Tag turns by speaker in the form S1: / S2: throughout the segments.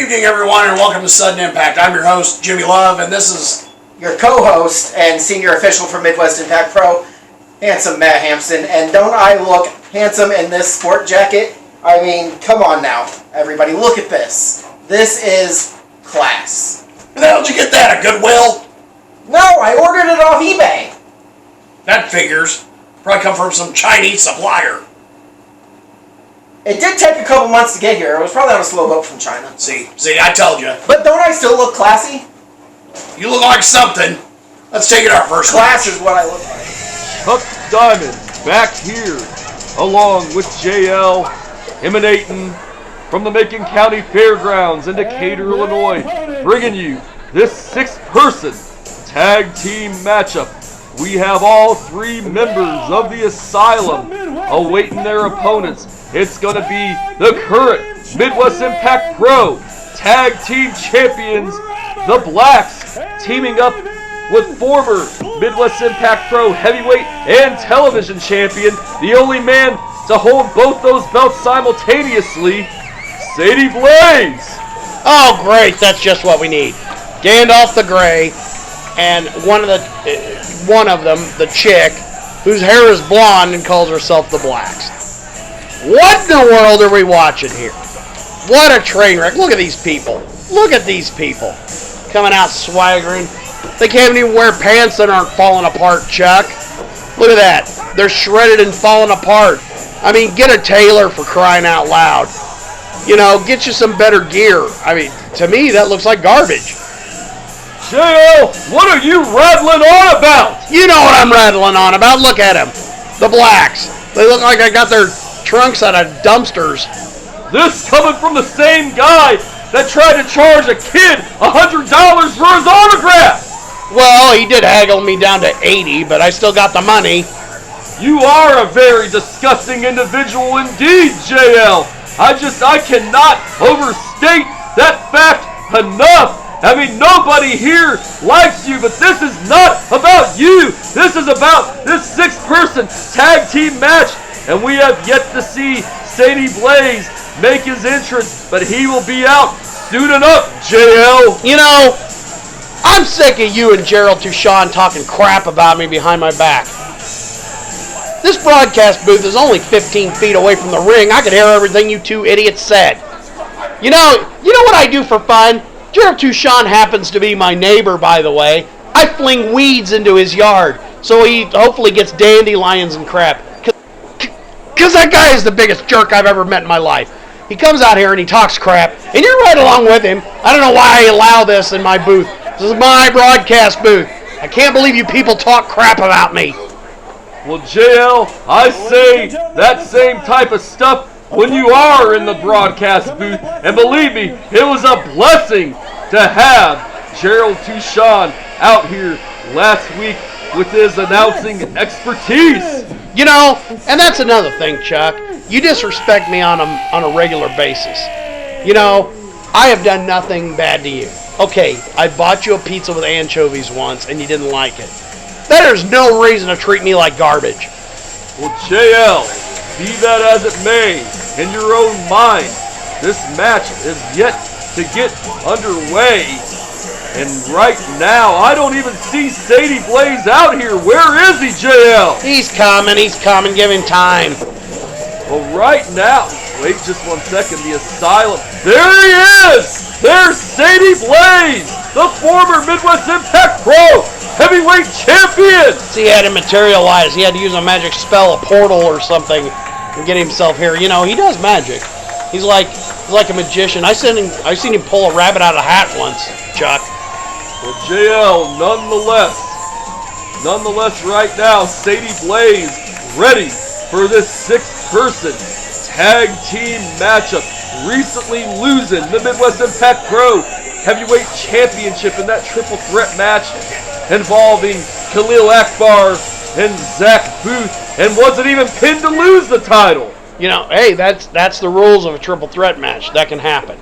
S1: evening, everyone, and welcome to Sudden Impact. I'm your host, Jimmy Love, and this is
S2: your co-host and senior official for Midwest Impact Pro, handsome Matt Hampson. And don't I look handsome in this sport jacket? I mean, come on now, everybody, look at this. This is class.
S1: Where the hell did you get that, at Goodwill?
S2: No, I ordered it off eBay.
S1: That figures. Probably come from some Chinese supplier.
S2: It did take a couple months to get here. It was probably on a slow boat from China.
S1: See, I told you.
S2: But don't I still look classy?
S1: You look like something. Let's take it our first
S2: class is what I look like.
S3: Chuck Diamond back here, along with JL, emanating from the Macon County Fairgrounds in Decatur, Illinois, bringing you this six-person tag team matchup. We have all three members of the Asylum awaiting their opponents. It's going to be the current Midwest Impact Pro Tag Team Champions, the Blacks, teaming up with former Midwest Impact Pro Heavyweight and Television Champion, the only man to hold both those belts simultaneously, Sadie Blaze.
S4: Oh, great! That's just what we need. Gandalf the Grey, and one of them, the chick, whose hair is blonde and calls herself the Blacks. What in the world are we watching here? What a train wreck. Look at these people. Look at these people. Coming out swaggering. They can't even wear pants that aren't falling apart, Chuck. Look at that. They're shredded and falling apart. I mean, get a tailor for crying out loud. You know, get you some better gear. I mean, to me, that looks like garbage.
S3: JL, what are you rattling on about?
S4: You know what I'm rattling on about. Look at them. The Blacks. They look like they got their trunks out of dumpsters.
S3: This coming from the same guy that tried to charge a kid $100 for his autograph.
S4: Well, he did haggle me down to $80, but I still got the money.
S3: You are a very disgusting individual indeed, JL. I cannot overstate that fact enough. I mean, nobody here likes you, but this is not about you. This is about this six-person tag team match, and we have yet to see Sadie Blaze make his entrance, but he will be out soon enough, JL.
S4: You know, I'm sick of you and Gerald Touchon talking crap about me behind my back. This broadcast booth is only 15 feet away from the ring. I could hear everything you two idiots said. You know what I do for fun? Gerald Touchon happens to be my neighbor, by the way. I fling weeds into his yard, so he hopefully gets dandelions and crap. Because that guy is the biggest jerk I've ever met in my life. He comes out here and he talks crap, and you're right along with him. I don't know why I allow this in my booth. This is my broadcast booth. I can't believe you people talk crap about me.
S3: Well, JL, I say that same type of stuff when you are in the broadcast booth, and believe me, it was a blessing to have Gerald Touchon out here last week with his announcing expertise.
S4: You know, and that's another thing, Chuck. You disrespect me on a regular basis. You know, I have done nothing bad to you. Okay, I bought you a pizza with anchovies once, and you didn't like it. There's no reason to treat me like garbage.
S3: Well, JL, be that as it may, in your own mind, this match is yet to get underway. And right now, I don't even see Sadie Blaze out here. Where is he, JL?
S4: He's coming, give him time.
S3: Well, right now, wait just 1 second, the Asylum. There he is! There's Sadie Blaze, the former Midwest Impact Pro Heavyweight Champion!
S4: See, he had to materialize. He had to use a magic spell, a portal or something, and get himself here. You know, he does magic. He's like a magician. I seen him pull a rabbit out of a hat once, Chuck.
S3: Well, JL, nonetheless, right now, Sadie Blaze ready for this six-person tag team matchup. Recently losing the Midwest Impact Pro Heavyweight Championship in that triple threat match involving Khalil Akbar and Zach Booth, and wasn't even pinned to lose the title.
S4: You know, hey, that's the rules of a triple threat match. That can happen.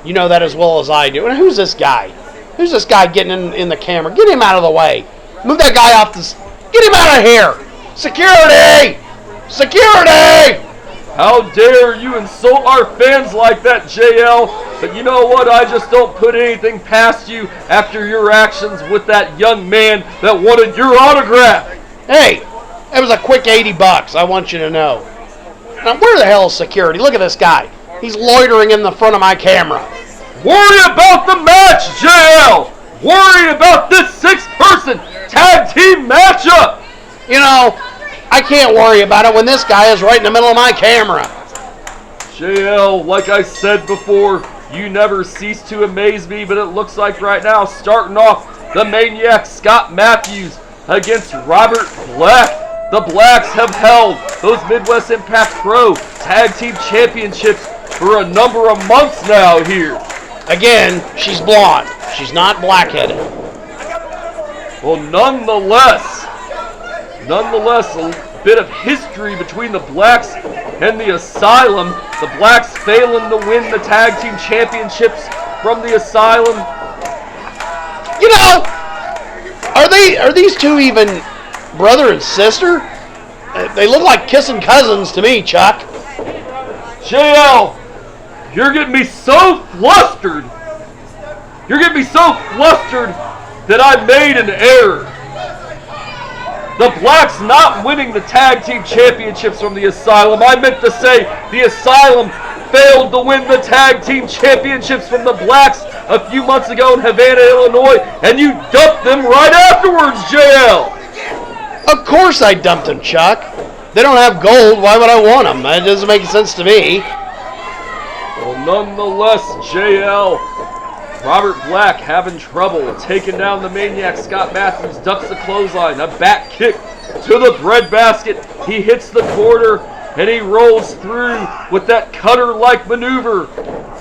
S4: You know that as well as I do. And who's this guy? Who's this guy getting in the camera? Get him out of the way. Move that guy off this. Get him out of here. Security! Security!
S3: How dare you insult our fans like that, JL? But you know what? I just don't put anything past you after your actions with that young man that wanted your autograph.
S4: Hey, that was a quick $80, I want you to know. Now, where the hell is security? Look at this guy. He's loitering in the front of my camera.
S3: Worry about the match, JL! Worry about this 6-person tag team matchup!
S4: You know, I can't worry about it when this guy is right in the middle of my camera.
S3: JL, like I said before, you never cease to amaze me, but it looks like right now, starting off, the Maniac Scott Matthews against Robert Black. The Blacks have held those Midwest Impact Pro Tag Team Championships for a number of months now here.
S4: Again, she's blonde. She's not black-headed.
S3: Well, nonetheless, a bit of history between the Blacks and the Asylum. The Blacks failing to win the Tag Team Championships from the Asylum.
S4: You know, are these two even brother and sister? They look like kissing cousins to me, Chuck.
S3: JL, you're getting me so flustered. That I made an error. The Blacks not winning the Tag Team Championships from the Asylum. I meant to say the Asylum failed to win the Tag Team Championships from the Blacks a few months ago in Havana, Illinois, and you dumped them right afterwards, JL.
S4: Of course I dumped them, Chuck. They don't have gold. Why would I want them? That doesn't make sense to me.
S3: Well, nonetheless, JL, Robert Black having trouble taking down the Maniac. Scott Matthews ducks the clothesline, a back kick to the breadbasket. He hits the corner and he rolls through with that cutter-like maneuver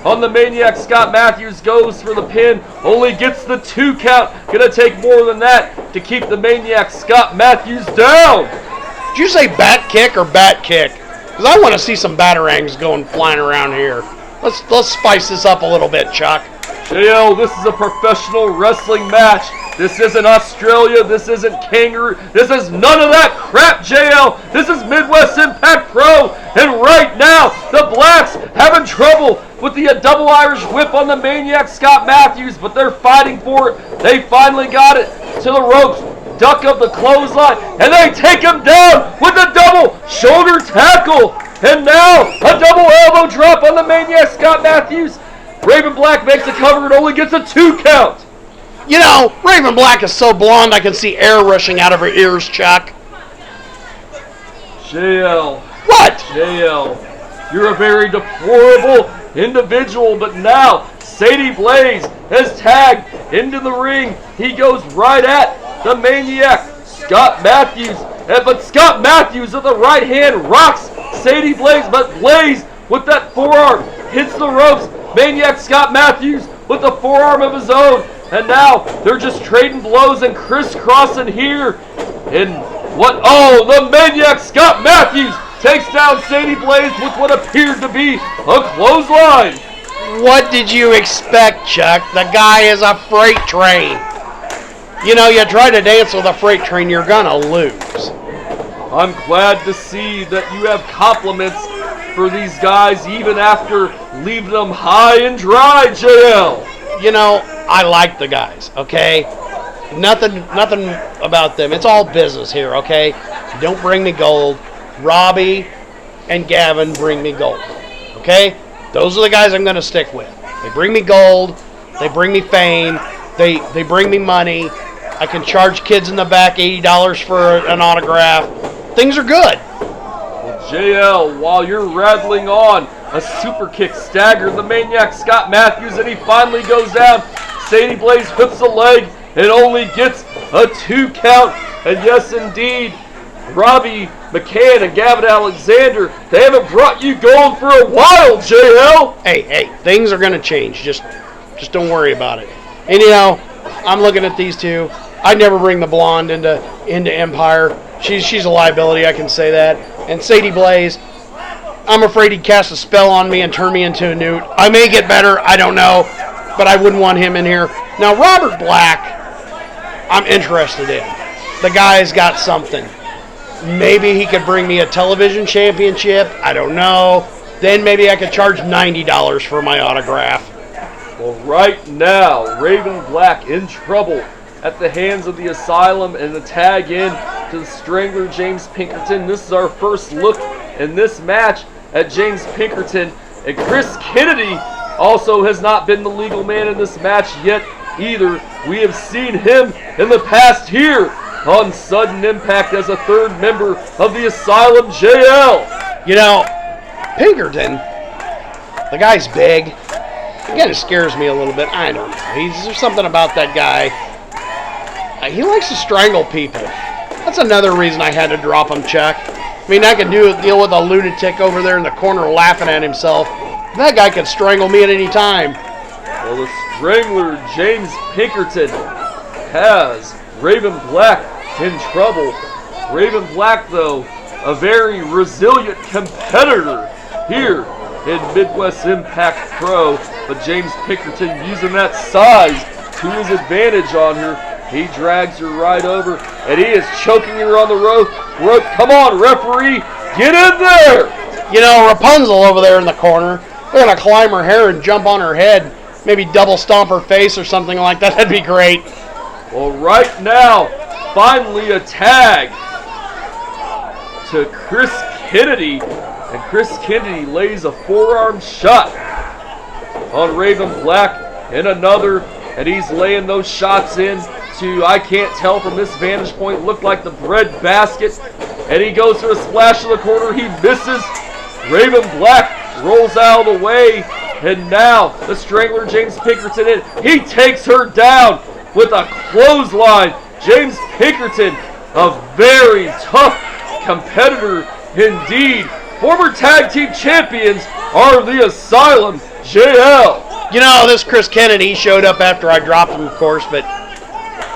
S3: on the Maniac. Scott Matthews goes for the pin, only gets the 2 count. Gonna take more than that to keep the Maniac Scott Matthews down.
S4: Did you say bat kick or bat kick? Because I want to see some batarangs going flying around here. Let's spice this up a little bit, Chuck.
S3: JL, this is a professional wrestling match. This isn't Australia. This isn't Kangaroo. This is none of that crap, JL. This is Midwest Impact Pro. And right now, the Blacks having trouble with the double Irish whip on the Maniac Scott Matthews, but they're fighting for it. They finally got it to the ropes. Duck of the clothesline, and they take him down with a double shoulder tackle. And now, a double elbow drop on the Maniac Scott Matthews. Raven Black makes a cover and only gets a 2 count.
S4: You know, Raven Black is so blonde I can see air rushing out of her ears, Chuck.
S3: JL.
S4: What?
S3: JL, you're a very deplorable individual, but now Sadie Blaze has tagged into the ring. He goes right at the Maniac Scott Matthews. But Scott Matthews with the right hand rocks Sadie Blaze, but Blaze with that forearm hits the ropes. Maniac Scott Matthews with the forearm of his own. And now they're just trading blows and crisscrossing here. And what? Oh, the Maniac Scott Matthews takes down Sadie Blaze with what appeared to be a clothesline.
S4: What did you expect, Chuck? The guy is a freight train. You know, you try to dance with a freight train, you're gonna lose.
S3: I'm glad to see that you have compliments for these guys even after leaving them high and dry, JL.
S4: You know, I like the guys, okay? Nothing about them. It's all business here, okay? Don't bring me gold. Robbie and Gavin bring me gold, okay? Those are the guys I'm going to stick with. They bring me gold. They bring me fame. They bring me money. I can charge kids in the back $80 for an autograph. Things are good.
S3: JL, while you're rattling on, a super kick staggered the Maniac Scott Matthews, and he finally goes down. Sadie Blaze hooks a leg and only gets a 2 count. And yes, indeed, Robbie McCann and Gavin Alexander, they haven't brought you gold for a while, JL.
S4: Hey, things are going to change. Just don't worry about it. And you know, I'm looking at these two. I'd never bring the blonde into Empire. She's a liability, I can say that. And Sadie Blaze, I'm afraid he'd cast a spell on me and turn me into a newt. I may get better, I don't know, but I wouldn't want him in here. Now, Robert Black, I'm interested in. The guy's got something. Maybe he could bring me a television championship. I don't know. Then maybe I could charge $90 for my autograph.
S3: Well, right now, Raven Black in trouble at the hands of the Asylum, and the tag in to the Strangler James Pinkerton. This is our first look in this match at James Pinkerton. And Chris Kennedy also has not been the legal man in this match yet either. We have seen him in the past here on Sudden Impact as a third member of the Asylum JL.
S4: You know, Pinkerton, the guy's big. It kind of scares me a little bit. I don't know. There's something about that guy. He likes to strangle people. That's another reason I had to drop him, Chuck. I mean, I could deal with a lunatic over there in the corner laughing at himself. That guy could strangle me at any time.
S3: Well, the Strangler, James Pinkerton, has Raven Black in trouble. Raven Black, though, a very resilient competitor here in Midwest Impact Pro. But James Pinkerton using that size to his advantage on her. He drags her right over, and he is choking her on the rope. Come on, referee, get in there!
S4: You know, Rapunzel over there in the corner, they're going to climb her hair and jump on her head. Maybe double stomp her face or something like that. That'd be great.
S3: Well, right now, finally a tag to Chris Kennedy. And Chris Kennedy lays a forearm shot on Raven Black and another. And he's laying those shots in to, I can't tell from this vantage point, look like the bread basket. And he goes for a splash in the corner. He misses. Raven Black rolls out of the way. And now the Strangler, James Pinkerton, he takes her down with a clothesline. James Pinkerton, a very tough competitor indeed. Former tag team champions are the Asylum JL.
S4: You know, this Chris Kennedy showed up after I dropped him, of course, but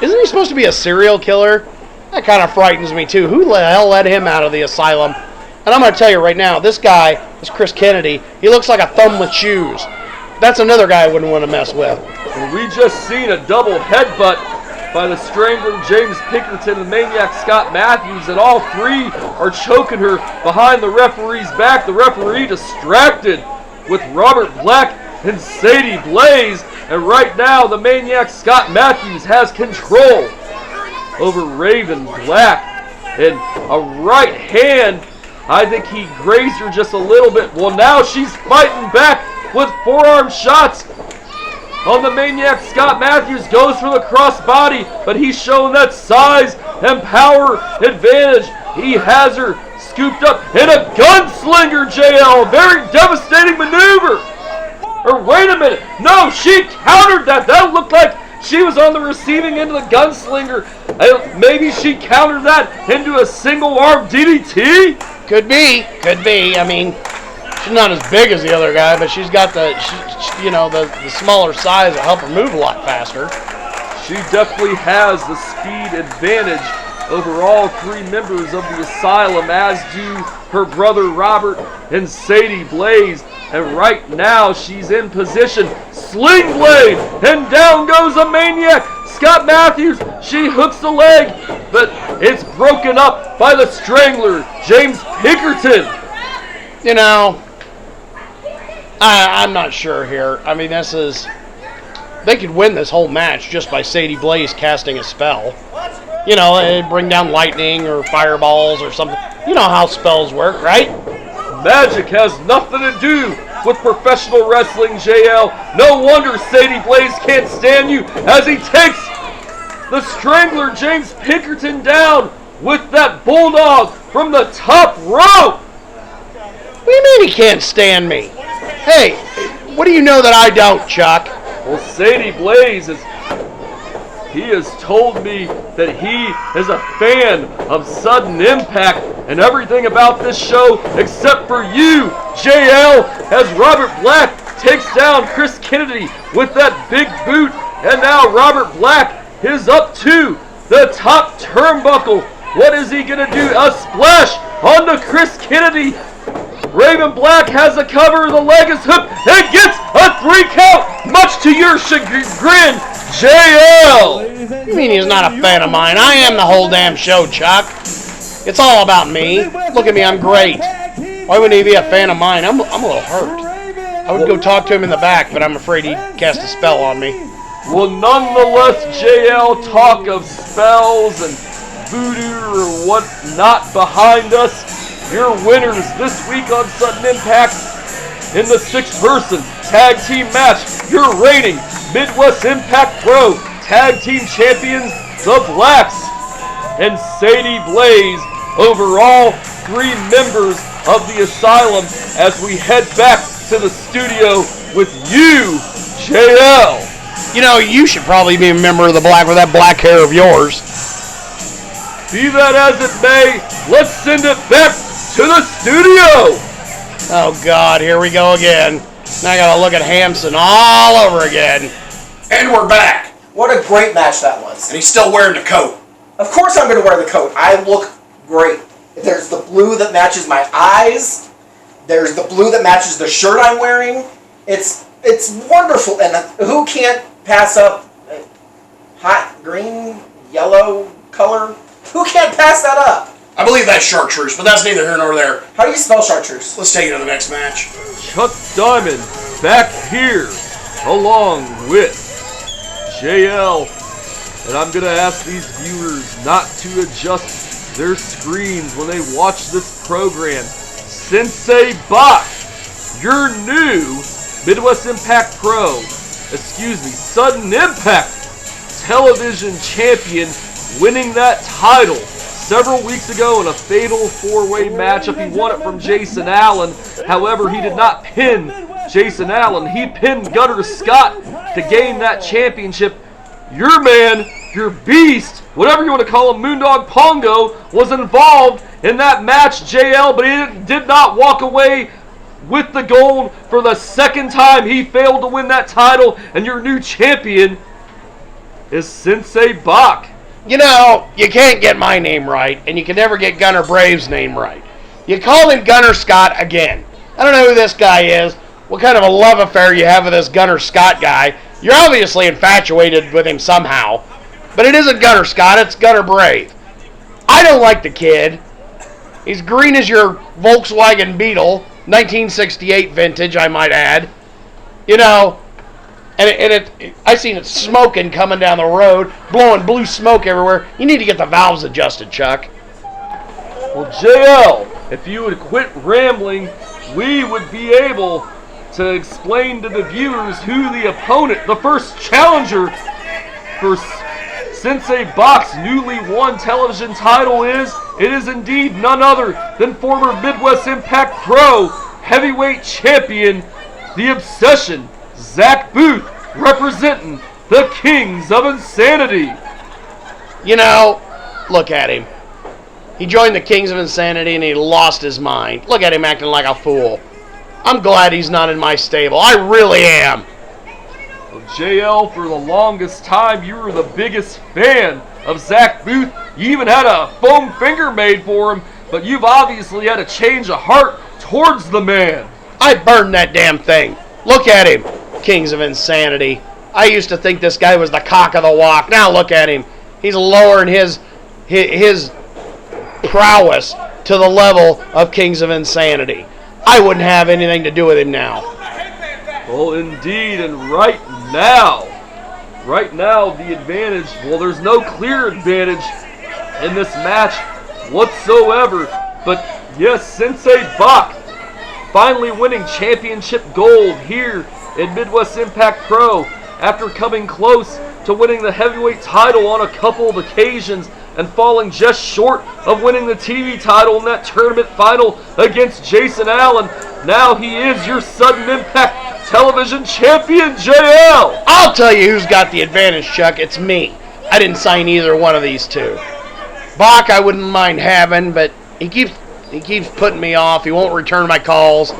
S4: isn't he supposed to be a serial killer? That kind of frightens me, too. Who the hell let him out of the Asylum? And I'm going to tell you right now, this guy, this Chris Kennedy, he looks like a thumb with shoes. That's another guy I wouldn't want to mess with.
S3: And we just seen a double headbutt by the Strangler, James Pinkerton, and Maniac Scott Matthews, and all three are choking her behind the referee's back. The referee distracted with Robert Black and Sadie Blaze, and right now the Maniac Scott Matthews has control over Raven Black, and a right hand, I think he grazed her just a little bit. Well, now she's fighting back with forearm shots on the Maniac. Scott Matthews goes for the crossbody, but he's showing that size and power advantage. He has her scooped up in a gunslinger, JL, a very devastating maneuver. Or wait a minute, no, she countered that. That looked like she was on the receiving end of the gunslinger. Maybe she countered that into a single arm DDT?
S4: Could be. I mean, she's not as big as the other guy, but she's got the smaller size to help her move a lot faster.
S3: She definitely has the speed advantage over all three members of the Asylum, as do her brother Robert and Sadie Blaze. And right now she's in position. Sling blade, and down goes a Maniac. Scott Matthews, she hooks the leg, but it's broken up by the Strangler, James Pinkerton.
S4: You know, I'm not sure here. I mean, they could win this whole match just by Sadie Blaze casting a spell. You know, it'd bring down lightning or fireballs or something. You know how spells work, right?
S3: Magic has nothing to do with professional wrestling, JL. No wonder Sadie Blaze can't stand you as he takes the Strangler, James Pinkerton, down with that bulldog from the top rope.
S4: What do you mean he can't stand me? Hey, what do you know that I don't, Chuck?
S3: Well, Sadie Blaze he has told me that he is a fan of Sudden Impact and everything about this show except for you, JL, as Robert Black takes down Chris Kennedy with that big boot. And now Robert Black is up to the top turnbuckle. What is he going to do? A splash onto Chris Kennedy. Raven Black has the cover, the leg is hooked, and gets a 3 count, much to your chagrin, JL.
S4: You mean he's not a fan of mine? I am the whole damn show, Chuck. It's all about me. Look at me, I'm great. Why wouldn't he be a fan of mine? I'm a little hurt. I would go talk to him in the back, but I'm afraid he'd cast a spell on me.
S3: Well, nonetheless, JL, talk of spells and voodoo or whatnot behind us. Your winners this week on Sudden Impact in the 6-person tag team match. Your reigning Midwest Impact Pro tag team champions, the Blacks and Sadie Blaze, over all 3 members of the Asylum, as we head back to the studio with you, JL.
S4: You know, you should probably be a member of the Black with that black hair of yours.
S3: Be that as it may, let's send it back to the studio.
S4: Oh, God, here we go again. Now I gotta look at Hampson all over again.
S1: And we're back.
S2: What a great match that was.
S1: And he's still wearing the coat.
S2: Of course I'm going to wear the coat. I look great. There's the blue that matches my eyes. There's the blue that matches the shirt I'm wearing. It's wonderful. And who can't pass up hot green, yellow color? Who can't pass that up?
S1: I believe that's chartreuse, but that's neither here nor there.
S2: How do you spell chartreuse?
S1: Let's take it to the next match.
S3: Chuck Diamond back here along with JL. And I'm going to ask these viewers not to adjust their screens when they watch this program. Sensei Bock, your new Midwest Impact Pro, Sudden Impact Television Champion, winning that title several weeks ago in a fatal 4-way matchup. He won it from Jason Allen. However, he did not pin Jason Allen. He pinned Gunner Scott to gain that championship. Your man, your beast, whatever you want to call him, Moondog Pongo, was involved in that match, JL, but he did not walk away with the gold for the second time. He failed to win that title, and your new champion is Sensei Bock.
S4: You know, you can't get my name right, and you can never get Gunner Brave's name right. You called him Gunner Scott again. I don't know who this guy is, what kind of a love affair you have with this Gunner Scott guy. You're obviously infatuated with him somehow. But it isn't Gunner Scott, it's Gunner Brave. I don't like the kid. He's green as your Volkswagen Beetle, 1968 vintage, I might add. You know, and I seen it smoking coming down the road, blowing blue smoke everywhere. You need to get the valves adjusted, Chuck.
S3: Well, JL, if you would quit rambling, we would be able to explain to the viewers who the opponent, the first challenger for Sensei Bock's newly won television title is. It is indeed none other than former Midwest Impact Pro heavyweight champion, the Obsession, Zach Booth, representing the Kings of Insanity.
S4: You know, look at him. He joined the Kings of Insanity and he lost his mind. Look at him acting like a fool. I'm glad he's not in my stable. I really am.
S3: Well, JL, for the longest time, you were the biggest fan of Zach Booth. You even had a foam finger made for him, but you've obviously had a change of heart towards the man.
S4: I burned that damn thing. Look at him, Kings of Insanity. I used to think this guy was the cock of the walk. Now look at him. He's lowering his prowess to the level of Kings of Insanity. I wouldn't have anything to do with him now.
S3: Well, indeed, and right now, the advantage, well, there's no clear advantage in this match whatsoever, but yes, Sensei Bock finally winning championship gold here in Midwest Impact Pro after coming close to winning the heavyweight title on a couple of occasions and falling just short of winning the TV title in that tournament final against Jason Allen. Now he is your Sudden Impact Television Champion, JL.
S4: I'll tell you who's got the advantage, Chuck. It's me. I didn't sign either one of these two. Bock I wouldn't mind having, but he keeps putting me off. He won't return my calls.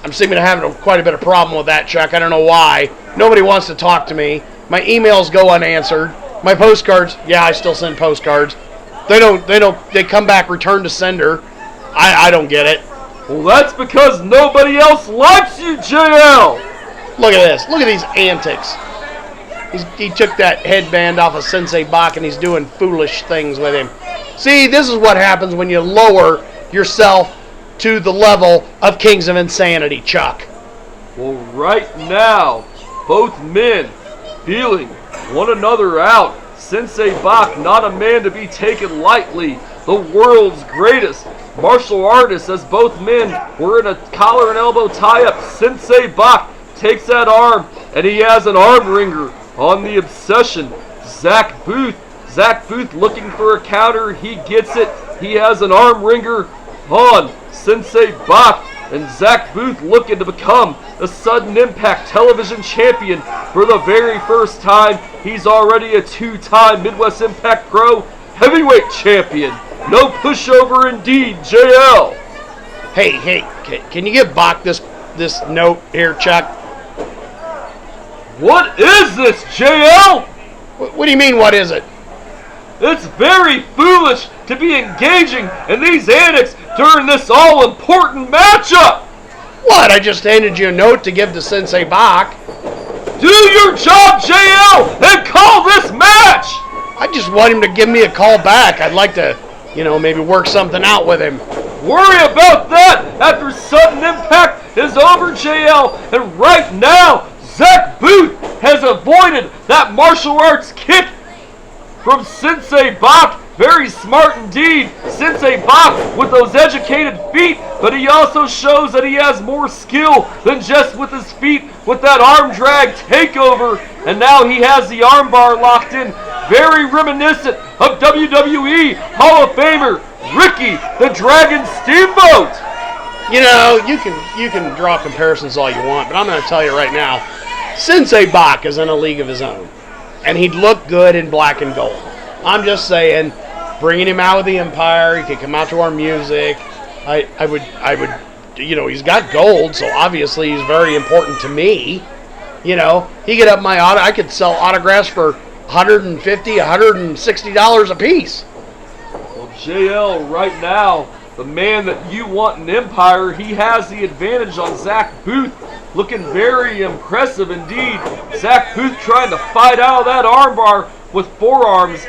S4: I'm seeming to have quite a bit of problem with that, Chuck. I don't know why. Nobody wants to talk to me. My emails go unanswered. My postcards, yeah, I still send postcards. They come back returned to sender. I don't get it.
S3: Well, that's because nobody else likes you, JL.
S4: Look at this. Look at these antics. He took that headband off of Sensei Bock and he's doing foolish things with him. See, this is what happens when you lower yourself to the level of Kings of Insanity, Chuck.
S3: Well, right now, both men feeling one another out. Sensei Bock, not a man to be taken lightly. The world's greatest martial artist, as both men were in a collar and elbow tie-up. Sensei Bock takes that arm, and he has an arm wringer on the Obsession. Zach Booth looking for a counter. He gets it. He has an arm wringer on Sensei Bock. And Zach Booth looking to become the Sudden Impact Television Champion for the very first time. He's already a 2-time Midwest Impact Pro Heavyweight Champion. No pushover indeed, JL.
S4: Hey, can you give Bock this note here, Chuck?
S3: What is this, JL?
S4: What do you mean, what is it?
S3: It's very foolish to be engaging in these antics during this all-important matchup.
S4: What? I just handed you a note to give to Sensei Bock.
S3: Do your job, JL, and call this match.
S4: I just want him to give me a call back. I'd like to, maybe work something out with him.
S3: Worry about that after Sudden Impact is over, JL. And right now, Zach Booth has avoided that martial arts kick from Sensei Bock. Very smart indeed. Sensei Bock with those educated feet, but he also shows that he has more skill than just with his feet with that arm drag takeover. And now he has the arm bar locked in. Very reminiscent of WWE Hall of Famer Ricky the Dragon Steamboat.
S4: You can draw comparisons all you want, but I'm going to tell you right now, Sensei Bock is in a league of his own, and he'd look good in black and gold. I'm just saying, bringing him out with the Empire, he could come out to our music. I would, he's got gold, so obviously he's very important to me. He get up my auto. I could sell autographs for $150, $160 a piece.
S3: Well, JL, right now, the man that you want in Empire, he has the advantage on Zach Booth. Looking very impressive indeed. Zach Booth trying to fight out of that armbar with forearms,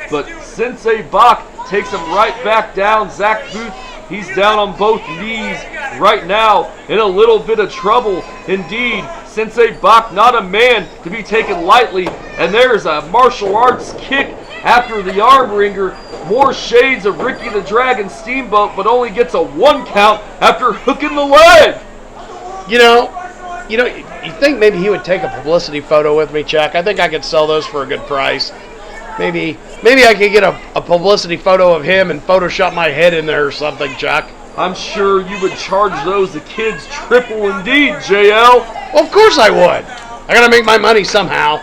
S3: but Sensei Bock takes him right back down. Zach Booth, he's down on both knees right now in a little bit of trouble indeed. Sensei Bock, not a man to be taken lightly, and there's a martial arts kick after the arm wringer. More shades of Ricky the Dragon Steamboat, but only gets a 1 count after hooking the leg.
S4: You think maybe he would take a publicity photo with me, Chuck? I think I could sell those for a good price. Maybe I could get a publicity photo of him and Photoshop my head in there or something, Chuck.
S3: I'm sure you would charge those the kids triple indeed, JL.
S4: Well, of course I would. I gotta make my money somehow.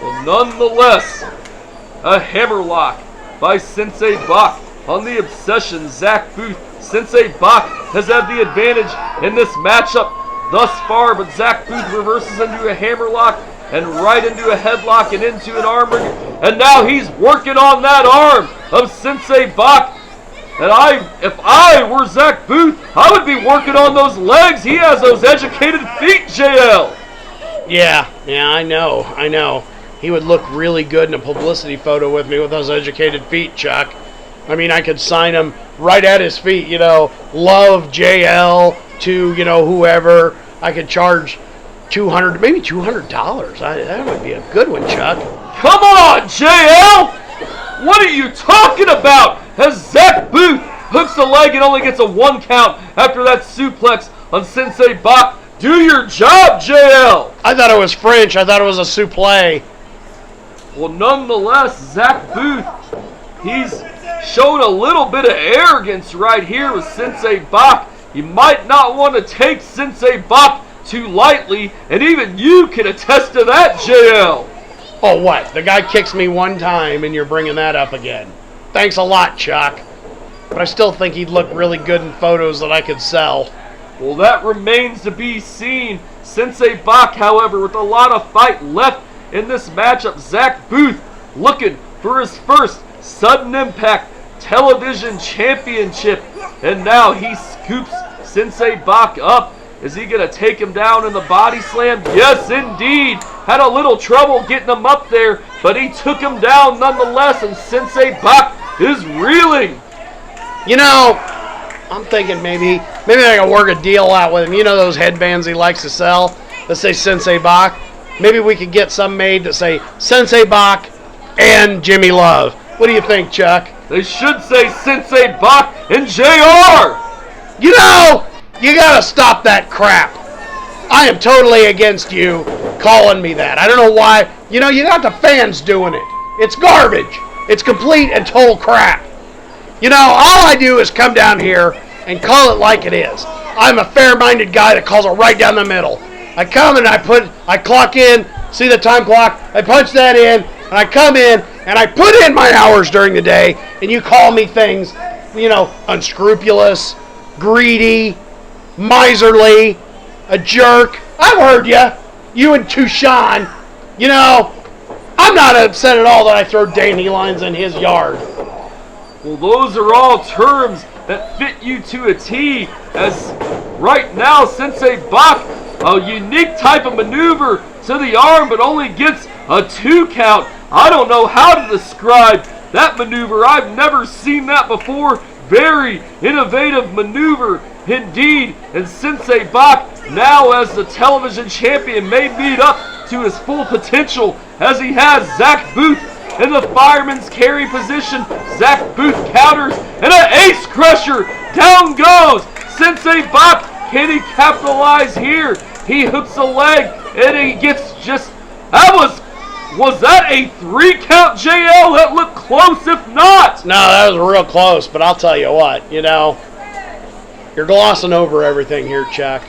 S3: Well, nonetheless, a hammerlock by Sensei Bock on the Obsession. Zach Booth. Sensei Bock has had the advantage in this matchup thus far, but Zach Booth reverses into a hammerlock and right into a headlock and into an arm wringer. And now he's working on that arm of Sensei Bock. And if I were Zach Booth, I would be working on those legs. He has those educated feet, JL.
S4: Yeah, I know. He would look really good in a publicity photo with me with those educated feet, Chuck. I mean, I could sign him right at his feet, love JL to, whoever. I could charge $200, maybe $200. That would be a good one, Chuck.
S3: Come on, JL! What are you talking about? As Zach Booth hooks the leg and only gets a 1 count after that suplex on Sensei Bock. Do your job, JL!
S4: I thought it was French. I thought it was a suplex.
S3: Well, nonetheless, Zach Booth, he's showing a little bit of arrogance right here with Sensei Bock. You might not want to take Sensei Bock too lightly, and even you can attest to that, JL.
S4: Oh, what? The guy kicks me 1 time, and you're bringing that up again. Thanks a lot, Chuck. But I still think he'd look really good in photos that I could sell.
S3: Well, that remains to be seen. Sensei Bock, however, with a lot of fight left in this matchup. Zach Booth looking for his first Sudden Impact Television Championship. And now he scoops Sensei Bock up. Is he going to take him down in the body slam? Yes, indeed. Had a little trouble getting him up there, but he took him down nonetheless. And Sensei Bock is reeling.
S4: You know, I'm thinking maybe I can work a deal out with him. You know those headbands he likes to sell that say Sensei Bock? Maybe we could get some made that say Sensei Bock and Jimmy Love. What do you think, Chuck?
S3: They should say Sensei Bock and JR.
S4: You know, you gotta stop that crap. I am totally against you calling me that. I don't know why. You know, you got the fans doing it. It's garbage. It's complete and total crap. You know, all I do is come down here and call it like it is. I'm a fair-minded guy that calls it right down the middle. I come and I clock in, see the time clock, I punch that in, and I come in and I put in my hours during the day, and you call me things, you know, unscrupulous, greedy, miserly, a jerk. I've heard you and Tucson. You know, I'm not upset at all that I throw dandelions in his yard.
S3: Well, those are all terms that fit you to a T, as right now Sensei Bock, a unique type of maneuver to the arm, but only gets a 2 count. I don't know how to describe that maneuver. I've never seen that before. Very innovative maneuver indeed. And Sensei Bock, now as the television champion, may meet up to his full potential as he has Zach Booth in the fireman's carry position. Zach Booth counters and an ace crusher. Down goes Sensei Bock. Can he capitalize here? He hooks a leg and he gets just... Was that a 3 count, JL? That looked close if not.
S4: No, that was real close, but I'll tell you what, you know, you're glossing over everything here, Chuck.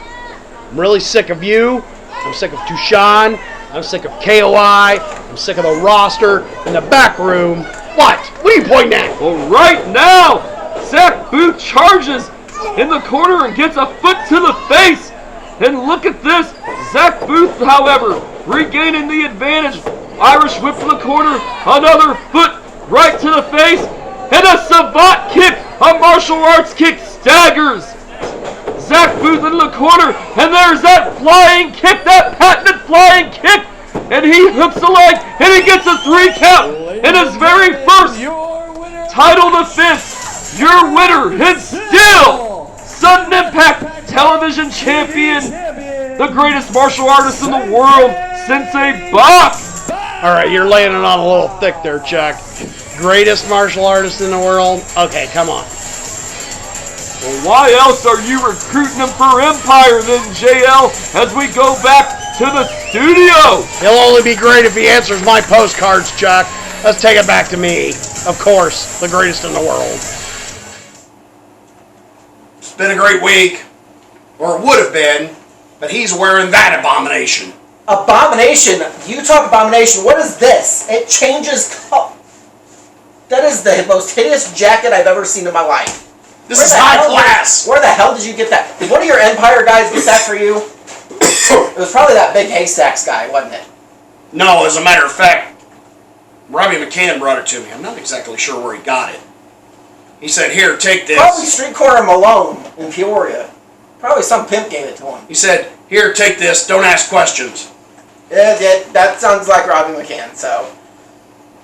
S4: I'm really sick of you. I'm sick of Tucson. I'm sick of KOI. I'm sick of the roster in the back room. What? What are you pointing at?
S3: Well, right now, Zach Booth charges in the corner and gets a foot to the face. And look at this. Zach Booth, however, regaining the advantage. Irish whip to the corner. Another foot right to the face. And a savant kick. A martial arts kick staggers Zach Booth into the corner. And there's that flying kick. That patented flying kick. And he hooks the leg. And he gets a 3 count. In his very first title defense. Your winner is still Sudden Impact Television Champion, the greatest martial artist in the world, Sensei Bock.
S4: All right, you're laying it on a little thick there, Chuck. Greatest martial artist in the world? Okay, come on.
S3: Well, why else are you recruiting him for Empire then, JL, as we go back to the studio?
S4: He'll only be great if he answers my postcards, Chuck. Let's take it back to me. Of course, the greatest in the world.
S1: It's been a great week, or it would have been, but he's wearing that abomination.
S2: Abomination? You talk abomination. What is this? It changes color. That is the most hideous jacket I've ever seen in my life.
S1: This is high class.
S2: Where the hell did you get that? Did one of your Empire guys get that for you? It was probably that big Haystacks guy, wasn't it?
S1: No, as a matter of fact, Robbie McCann brought it to me. I'm not exactly sure where he got it. He said, here, take this.
S2: Probably Street Corner Malone in Peoria. Probably some pimp gave it to him.
S1: He said, here, take this. Don't ask questions.
S2: Yeah, that sounds like Robbie McCann, so.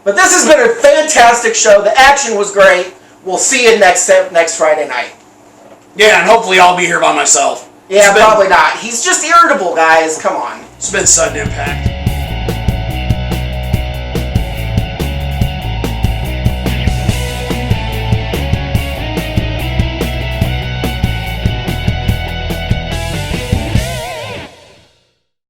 S2: But this has been a fantastic show. The action was great. We'll see you next Friday night.
S1: Yeah, and hopefully I'll be here by myself.
S2: Yeah, probably not. He's just irritable, guys. Come on.
S1: It's been Sudden Impact.